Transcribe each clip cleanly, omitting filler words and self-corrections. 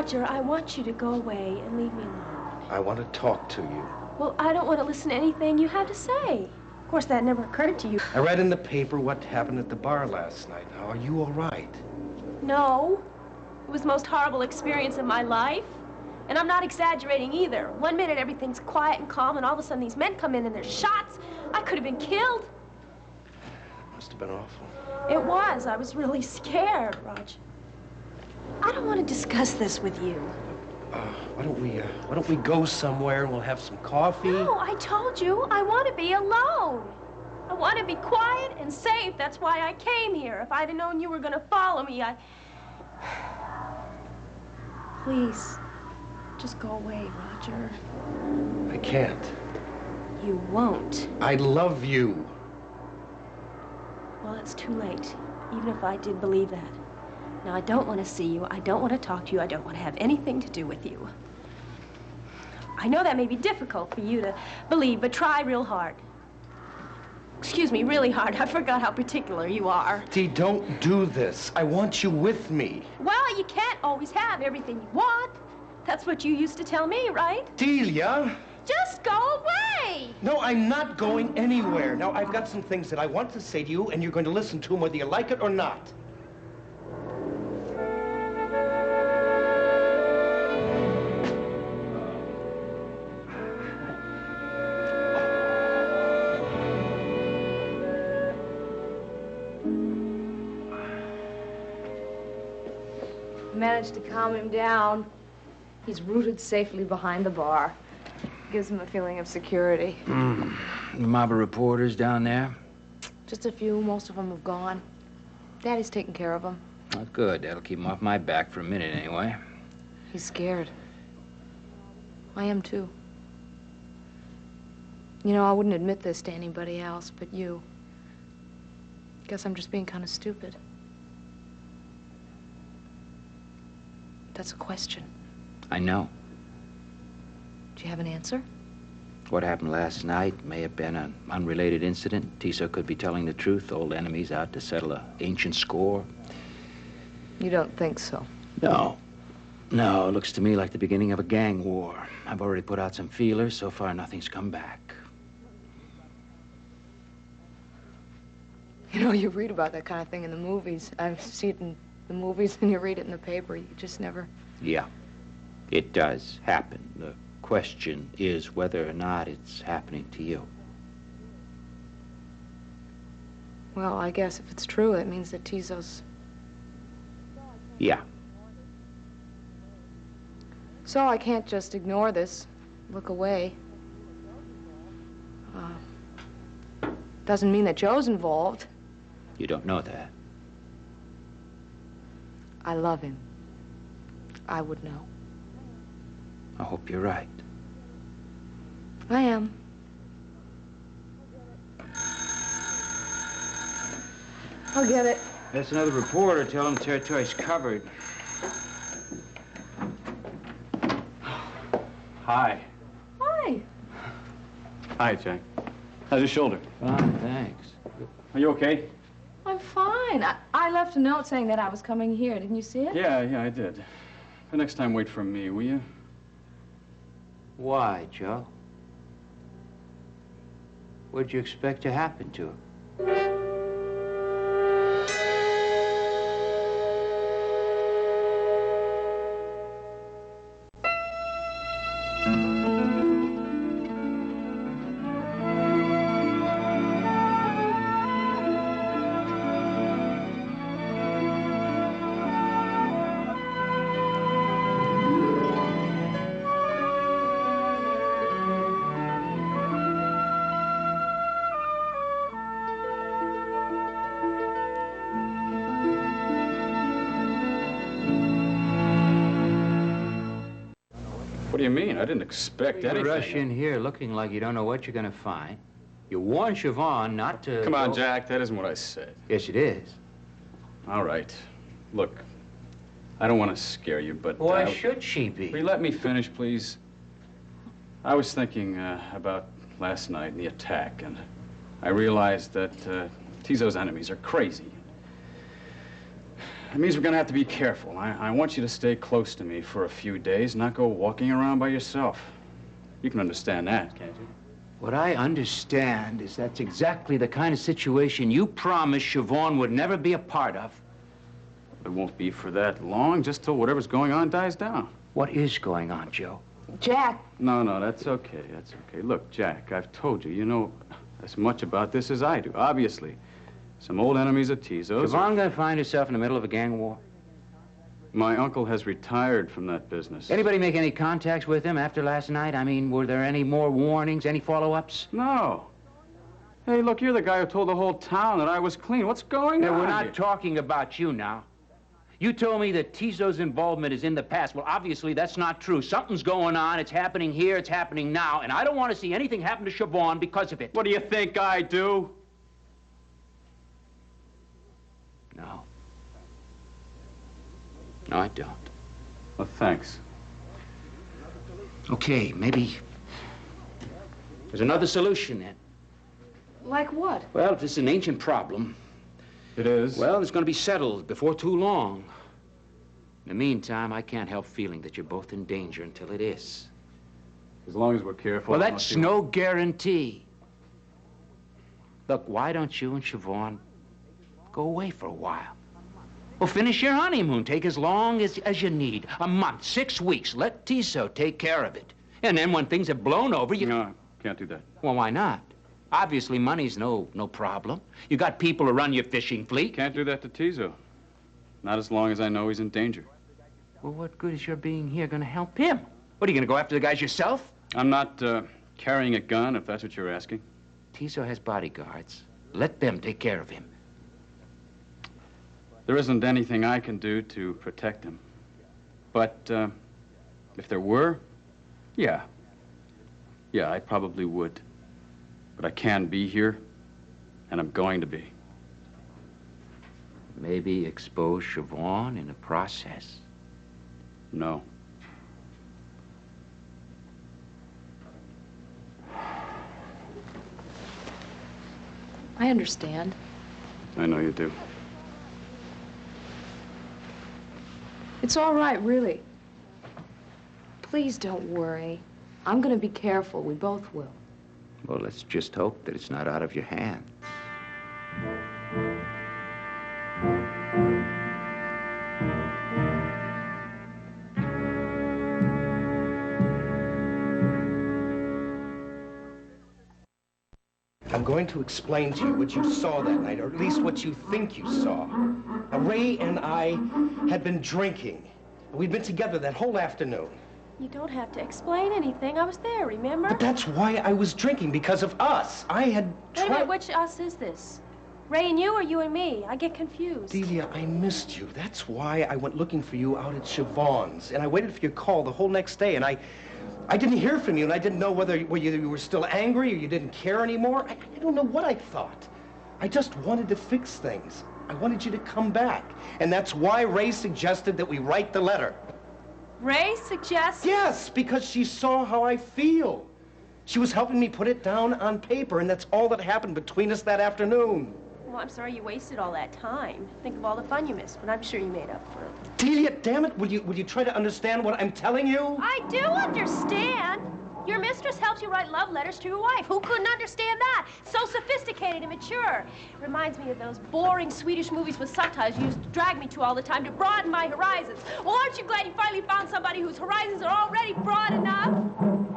Roger, I want you to go away and leave me alone. I want to talk to you. Well, I don't want to listen to anything you have to say. Of course, that never occurred to you. I read in the paper what happened at the bar last night. Now, are you all right? No. It was the most horrible experience of my life. And I'm not exaggerating either. 1 minute, everything's quiet and calm, and all of a sudden, these men come in and there's shots. I could have been killed. It must have been awful. It was. I was really scared, Roger. I don't want to discuss this with you. Why don't we go somewhere and we'll have some coffee? No, I told you, I want to be alone. I want to be quiet and safe. That's why I came here. If I'd have known you were going to follow me, Please, just go away, Roger. I can't. You won't. I love you. Well, it's too late, even if I did believe that. Now, I don't want to see you. I don't want to talk to you. I don't want to have anything to do with you. I know that may be difficult for you to believe, but try real hard. Excuse me, really hard. I forgot how particular you are. Dee, don't do this. I want you with me. Well, you can't always have everything you want. That's what you used to tell me, right? Delia! Just go away! No, I'm not going anywhere. Now, I've got some things that I want to say to you, and you're going to listen to them whether you like it or not. Managed to calm him down. He's rooted safely behind the bar. Gives him a feeling of security. The mob of reporters down there? Just a few. Most of them have gone. Daddy's taking care of them. Oh, good. That'll keep him off my back for a minute anyway. He's scared. I am too. You know, I wouldn't admit this to anybody else but you. Guess I'm just being kind of stupid. That's a question. I know. Do you have an answer? What happened last night may have been an unrelated incident. Tiso could be telling the truth. Old enemies out to settle an ancient score. You don't think so? No. No, it looks to me like the beginning of a gang war. I've already put out some feelers. So far, nothing's come back. You know, you read about that kind of thing in the movies. I see it in the movies and you read it in the paper. You just never... Yeah, it does happen. The question is whether or not it's happening to you. Well, I guess if it's true, it means that Tiso's... Yeah. So I can't just ignore this, look away. Doesn't mean that Joe's involved. You don't know that. I love him. I would know. I hope you're right. I am. I'll get it. That's another reporter. Tell him territory's covered. Hi. Hi. Hi, Jack. How's your shoulder? Fine, thanks. Are you okay? I'm fine. I left a note saying that I was coming here. Didn't you see it? Yeah, I did. The next time, wait for me, will you? Why, Joe? What'd you expect to happen to him? What do you mean? I didn't expect anything. You rush in here looking like you don't know what you're going to find. You warned Siobhan not to... Come on, Jack. That isn't what I said. Yes, it is. All right. Look, I don't want to scare you, but... Why should she be? Will you let me finish, please? I was thinking about last night and the attack, and I realized that Tiso's enemies are crazy. It means we're gonna have to be careful. I want you to stay close to me for a few days, not go walking around by yourself. You can understand that, can't you? What I understand is that's exactly the kind of situation you promised Siobhan would never be a part of. It won't be for that long, just till whatever's going on dies down. What is going on, Joe? Jack, No, that's okay, that's okay. Look, Jack, I've told you, you know as much about this as I do, obviously. Some old enemies of Tizo's. Siobhan gonna find herself in the middle of a gang war? My uncle has retired from that business. Anybody make any contacts with him after last night? I mean, were there any more warnings, any follow-ups? No. Hey, look, you're the guy who told the whole town that I was clean. What's going on We're not here? talking about you now. You told me that Tizo's involvement is in the past. Well, obviously, that's not true. Something's going on. It's happening here. It's happening now. And I don't want to see anything happen to Siobhan because of it. What do you think I do? No. No, I don't. Well, thanks. Okay, maybe there's another solution then. like what? Well, if this is an ancient problem, It is? well, it's going to be settled before too long. In the meantime, I can't help feeling that you're both in danger until it is. As long as we're careful. Well, I don't that's see- no guarantee. Look, why don't you and Siobhan go away for a while? Well, finish your honeymoon. Take as long as you need. A month, 6 weeks. Let Tiso take care of it. And then when things have blown over, you... No, can't do that. Well, why not? Obviously, money's no problem. You got people to run your fishing fleet. Can't do that to Tizo. Not as long as I know he's in danger. Well, what good is your being here going to help him? What, are you going to go after the guys yourself? I'm not carrying a gun, if that's what you're asking. Tiso has bodyguards. Let them take care of him. There isn't anything I can do to protect him. But if there were, yeah. Yeah, I probably would. But I can be here, and I'm going to be. Maybe expose Siobhan in the process. No. I understand. I know you do. It's all right, really. Please don't worry. I'm gonna be careful. We both will. Well, let's just hope that it's not out of your hand. I'm going to explain to you what you saw that night, or at least what you think you saw. Now, Ray and I had been drinking. We'd been together that whole afternoon. You don't have to explain anything. I was there, remember? But that's why I was drinking, because of us. I had Wait a minute, tried... which us is this? Ray and you or you and me? I get confused. Delia, I missed you. That's why I went looking for you out at Siobhan's. And I waited for your call the whole next day, and I didn't hear from you, and I didn't know whether you were still angry or you didn't care anymore. I don't know what I thought. I just wanted to fix things. I wanted you to come back. And that's why Ray suggested that we write the letter. Ray suggests... Yes, because she saw how I feel. She was helping me put it down on paper, and that's all that happened between us that afternoon. Well, I'm sorry you wasted all that time. Think of all the fun you missed, but I'm sure you made up for it. Delia, damn it, will you try to understand what I'm telling you? I do understand. Your mistress helps you write love letters to your wife. Who couldn't understand that? So sophisticated and mature. It reminds me of those boring Swedish movies with subtitles you used to drag me to all the time to broaden my horizons. Well, aren't you glad you finally found somebody whose horizons are already broad enough?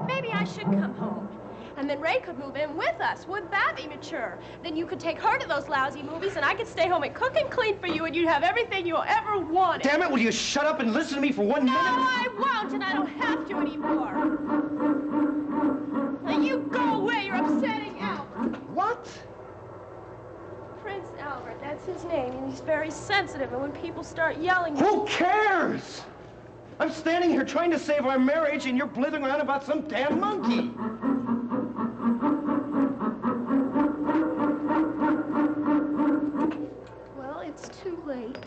Maybe I should come home. And then Ray could move in with us. Wouldn't that be mature? Then you could take her to those lousy movies, and I could stay home and cook and clean for you, and you'd have everything you'll ever want. Damn it, will you shut up and listen to me for 1 No, minute? I won't, and I don't have to anymore. Now you go away. You're upsetting Albert. What? Prince Albert, that's his name, and he's very sensitive, and when people start yelling... Who cares? I'm standing here trying to save our marriage, and you're blithering around about some damn monkey. Well, it's too late.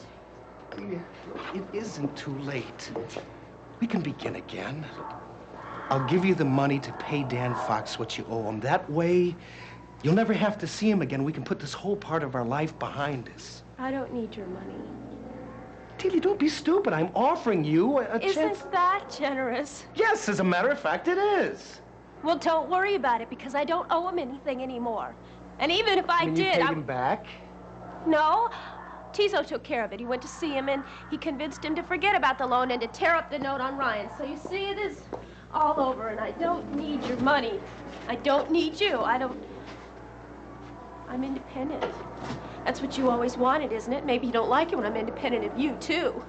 It isn't too late. We can begin again. I'll give you the money to pay Dan Fox what you owe him. That way, you'll never have to see him again. We can put this whole part of our life behind us. I don't need your money. Teely, don't be stupid. I'm offering you a chance. Isn't that generous? Yes, as a matter of fact, it is. Well, don't worry about it, because I don't owe him anything anymore. And even if I You did, paid him back? No. Tizo took care of it. He went to see him, and he convinced him to forget about the loan and to tear up the note on Ryan. So you see, it is all over, and I don't need your money. I don't need you. I'm independent. That's what you always wanted, isn't it? Maybe you don't like it when I'm independent of you, too.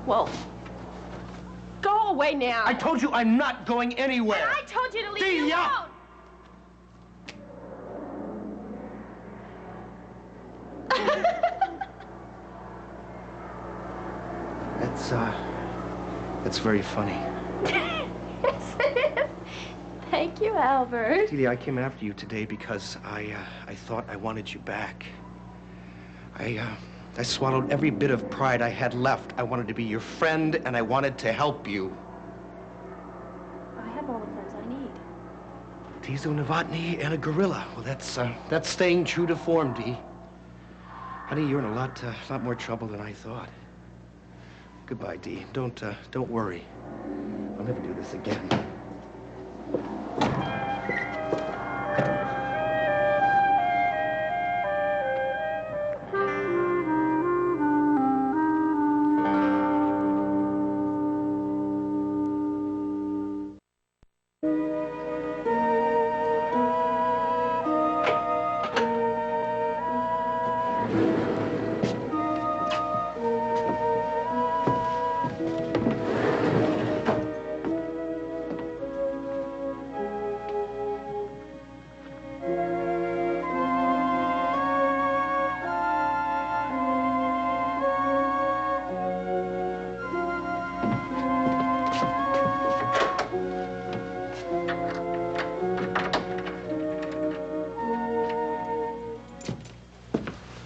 Well, go away now. I told you I'm not going anywhere. And I told you to leave me alone. That's very funny. Yes, it is. Thank you, Albert. Teely, I came after you today because I thought I wanted you back. I swallowed every bit of pride I had left. I wanted to be your friend, and I wanted to help you. I have all the friends I need. Tizo Novotny and a gorilla. Well, that's staying true to form, Dee. Honey, you're in a lot more trouble than I thought. Goodbye, Dee. Don't worry. I'll never do this again.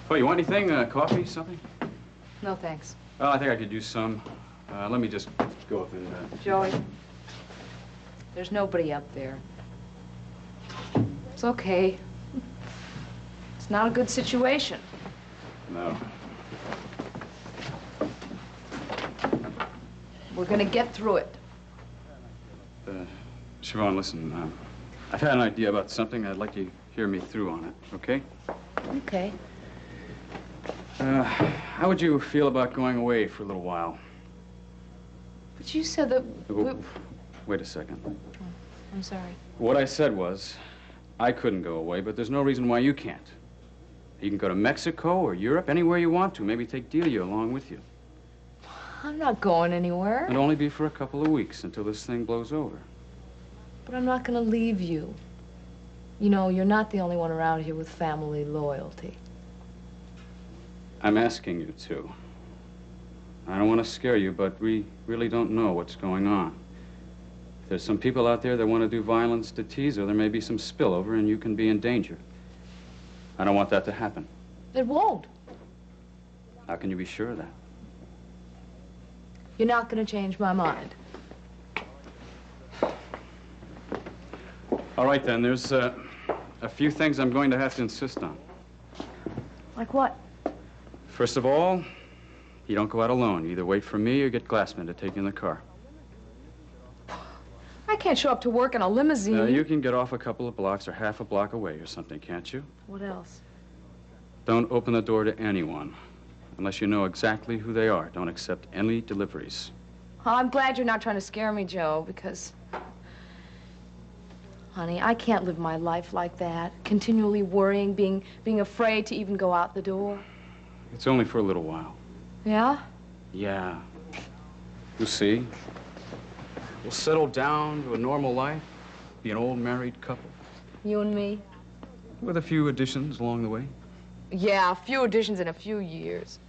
Oh, you want anything? Coffee, something? No, thanks. Oh, I think I could use some. Let me just go up and... Joey, there's nobody up there. It's okay. It's not a good situation. No. We're gonna get through it. Siobhan, listen, I've had an idea about something. I'd like you to hear me through on it, okay? Okay. How would you feel about going away for a little while? But you said that... Wait a second. I'm sorry. What I said was, I couldn't go away, but there's no reason why you can't. You can go to Mexico or Europe, anywhere you want to. Maybe take Delia along with you. I'm not going anywhere. It'll only be for a couple of weeks until this thing blows over. But I'm not gonna leave you. You know, you're not the only one around here with family loyalty. I'm asking you to. I don't want to scare you, but we really don't know what's going on. If there's some people out there that want to do violence to Tizo, there may be some spillover and you can be in danger. I don't want that to happen. It won't. How can you be sure of that? You're not gonna change my mind. All right, then. There's a few things I'm going to have to insist on. Like what? First of all, you don't go out alone. You either wait for me or get Glassman to take you in the car. I can't show up to work in a limousine. Now, you can get off a couple of blocks or half a block away or something, can't you? What else? Don't open the door to anyone unless you know exactly who they are. Don't accept any deliveries. Oh, I'm glad you're not trying to scare me, Joe, because... Honey, I can't live my life like that. Continually worrying, being afraid to even go out the door. It's only for a little while. Yeah? Yeah. You see, we'll settle down to a normal life, be an old married couple. You and me? With a few additions along the way. Yeah, a few additions in a few years.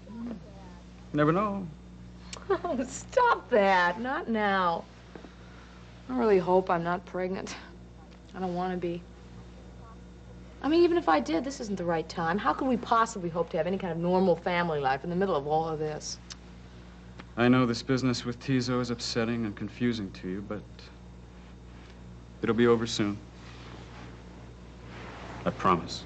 Never know. Oh, stop that. Not now. I really hope I'm not pregnant. I don't want to be. I mean, even if I did, this isn't the right time. How could we possibly hope to have any kind of normal family life in the middle of all of this? I know this business with Tizo is upsetting and confusing to you, but it'll be over soon. I promise.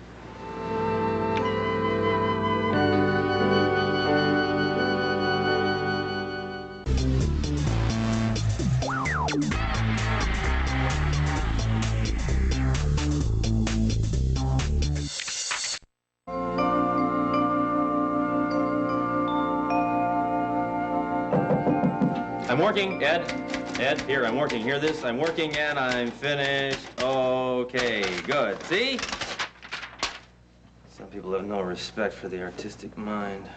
working, Ed. Ed, here, I'm working. Hear this? I'm working and I'm finished. Okay, good. See? Some people have no respect for the artistic mind.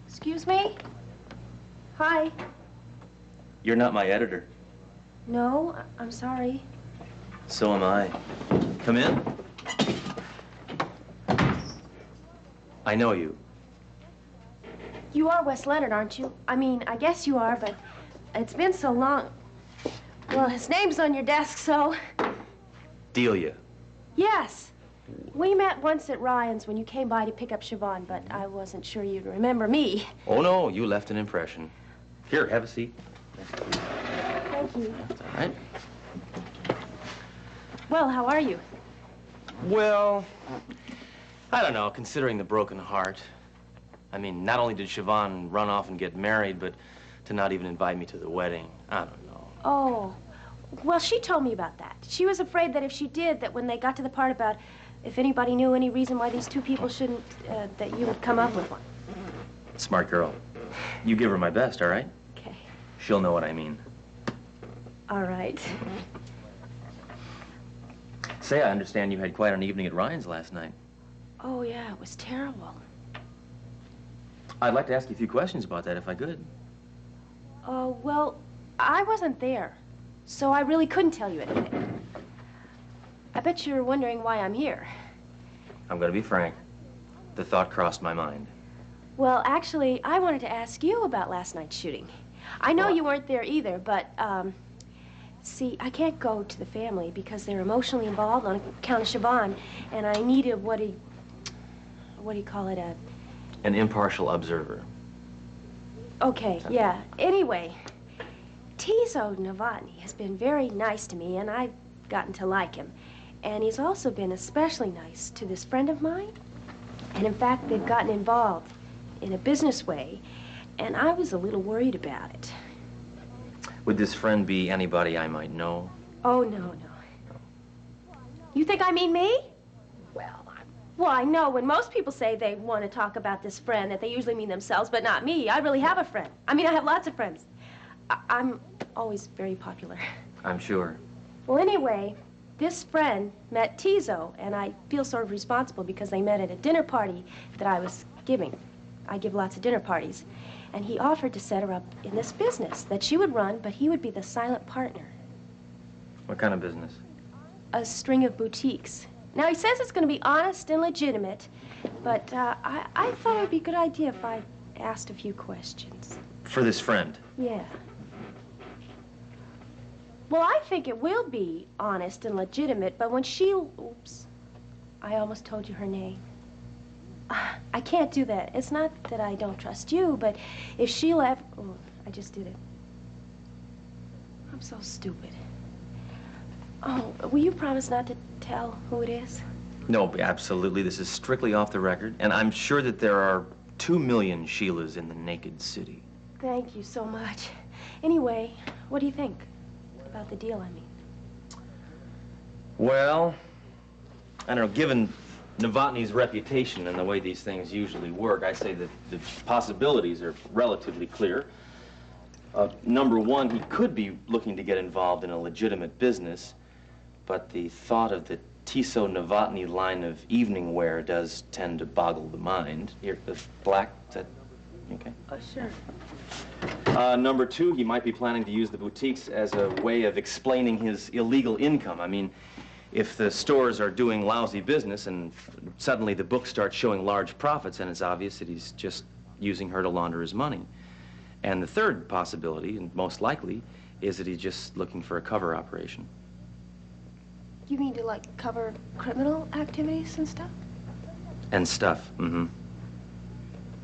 Excuse me? Hi. You're not my editor. No, I'm sorry. So am I. Come in. I know you. You are Wes Leonard, aren't you? I mean, I guess you are, but it's been so long. Well, his name's on your desk, so... Delia. Yes. We met once at Ryan's when you came by to pick up Siobhan, but I wasn't sure you'd remember me. Oh, no, you left an impression. Here, have a seat. Thank you. That's all right. Well, how are you? Well, I don't know, considering the broken heart. I mean, not only did Siobhan run off and get married, but to not even invite me to the wedding. I don't know. Oh, well, she told me about that. She was afraid that if she did, that when they got to the part about if anybody knew any reason why these two people shouldn't, that you would come up with one. Smart girl. You give her my best, all right? Okay. She'll know what I mean. All right. Say, I understand you had quite an evening at Ryan's last night. Oh, yeah, it was terrible. I'd like to ask you a few questions about that, if I could. Well, I wasn't there, so I really couldn't tell you anything. I bet you're wondering why I'm here. I'm going to be frank. The thought crossed my mind. Well, actually, I wanted to ask you about last night's shooting. I know you weren't there either, but, see, I can't go to the family because they're emotionally involved on account of Siobhan, and I needed what do you call it, An impartial observer. Okay, yeah. Anyway, Tiso Novotny has been very nice to me, and I've gotten to like him. And he's also been especially nice to this friend of mine. And in fact, they've gotten involved in a business way, and I was a little worried about it. Would this friend be anybody I might know? Oh, no. You think I mean me? Well, I know when most people say they want to talk about this friend that they usually mean themselves, but not me. I really have a friend. I mean, I have lots of friends. I'm always very popular. I'm sure. Well, anyway, this friend met Tiso, and I feel sort of responsible because they met at a dinner party that I was giving. I give lots of dinner parties. And he offered to set her up in this business that she would run, but he would be the silent partner. What kind of business? A string of boutiques. Now, he says it's going to be honest and legitimate, but I thought it would be a good idea if I asked a few questions. For this friend? Yeah. Well, I think it will be honest and legitimate, but when she... Oops. I almost told you her name. I can't do that. It's not that I don't trust you, but if she'll ever... Oh, I just did it. I'm so stupid. Oh, will you promise not to tell who it is? No, absolutely. This is strictly off the record, and I'm sure that there are 2 million Sheilas in the naked city. Thank you so much. Anyway, what do you think about the deal, I mean? Well, I don't know, given Novotny's reputation and the way these things usually work, I say that the possibilities are relatively clear. Number one, he could be looking to get involved in a legitimate business, but the thought of the Tiso Novotny line of evening wear does tend to boggle the mind. Here, the black, is that okay? Oh, sure. Number two, he might be planning to use the boutiques as a way of explaining his illegal income. I mean, if the stores are doing lousy business and suddenly the book starts showing large profits, then it's obvious that he's just using her to launder his money. And the third possibility, and most likely, is that he's just looking for a cover operation. You mean to, like, cover criminal activities and stuff? And stuff, mm-hmm.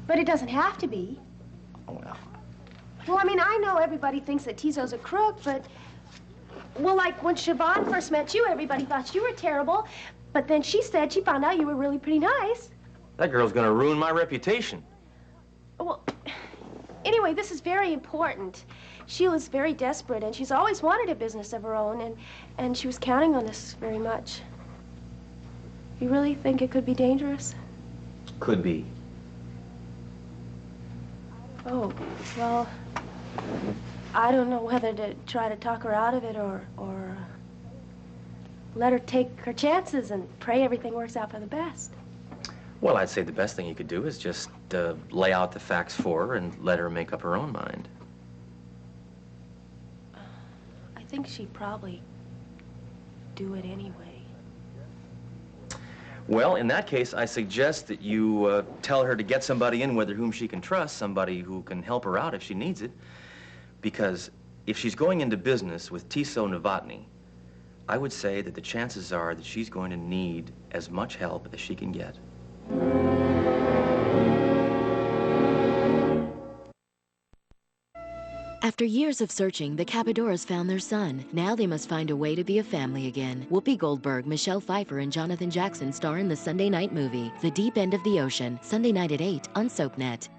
But it doesn't have to be. Oh, well. Well, I mean, I know everybody thinks that Tiso's a crook, but... Well, like, when Siobhan first met you, everybody thought you were terrible. But then she said she found out you were really pretty nice. That girl's gonna ruin my reputation. Well, anyway, this is very important. Sheila's very desperate, and she's always wanted a business of her own, and she was counting on this very much. You really think it could be dangerous? Could be. Oh, well, I don't know whether to try to talk her out of it or let her take her chances and pray everything works out for the best. Well, I'd say the best thing you could do is just lay out the facts for her and let her make up her own mind. I think she'd probably do it anyway. Well, in that case, I suggest that you tell her to get somebody in with her whom she can trust, somebody who can help her out if she needs it. Because if she's going into business with Tiso Novotny, I would say that the chances are that she's going to need as much help as she can get. After years of searching, the Capadoras found their son. Now they must find a way to be a family again. Whoopi Goldberg, Michelle Pfeiffer, and Jonathan Jackson star in the Sunday night movie, The Deep End of the Ocean, Sunday night at 8 on SoapNet.